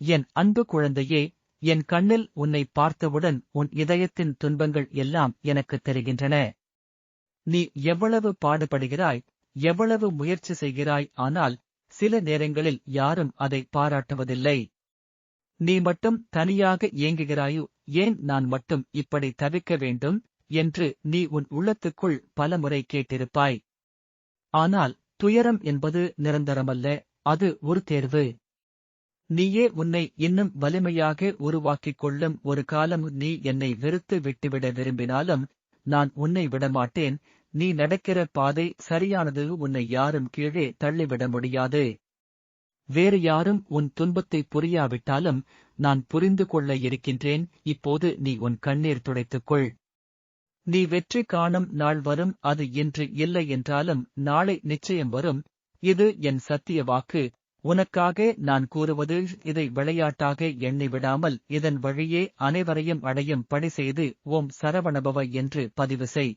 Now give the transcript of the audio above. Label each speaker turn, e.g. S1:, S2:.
S1: என் அன்பு குழந்தையே, என் கண்ணில் உன்னை பார்த்தவுடன் உன் இதயத்தின் துன்பங்கள் எல்லாம் எனக்குத் தெரிகின்றன. நீ எவ்வளவு பாடுபடுகிறாய், எவ்வளவு முயற்சி செய்கிறாய், ஆனால் சில நேரங்களில் யாரும் அதை பாராட்டுவதில்லை. நீ மட்டும் தனியாக ஏங்குகிறாயோ, ஏன் நான் மட்டும் இப்படி தவிக்க வேண்டும் என்று நீ உன் உள்ளத்துக்குள் பலமுறை கேட்டிருப்பாய். ஆனால் துயரம் என்பது நிரந்தரமல்ல, அது ஒரு தேர்வு. நீயே உன்னை இன்னும் வலிமையாக உருவாக்கிக் கொள்ளும் ஒரு காலம். நீ என்னை வெறுத்து விட்டுவிட விரும்பினாலும் நான் உன்னை விடமாட்டேன். நீ நடக்கிற பாதை சரியானது. உன்னை யாரும் கீழே தள்ளிவிட முடியாது. வேறு யாரும் உன் துன்பத்தை புரியாவிட்டாலும் நான் புரிந்து கொள்ள இருக்கின்றேன். இப்போது நீ உன் கண்ணீர் துடைத்துக்கொள். நீ வெற்றி காணும் நாள் வரும். அது இன்று இல்லை என்றாலும் நாளை நிச்சயம் வரும். இது என் சத்திய வாக்கு. உனக்காக நான் கூறுவது. இதை விளையாட்டாக எண்ணிவிடாமல் இதன் வழியே அனைவரையும் அடையும் படி செய்து ஓம் சரவணபவ என்று பதிவு செய்.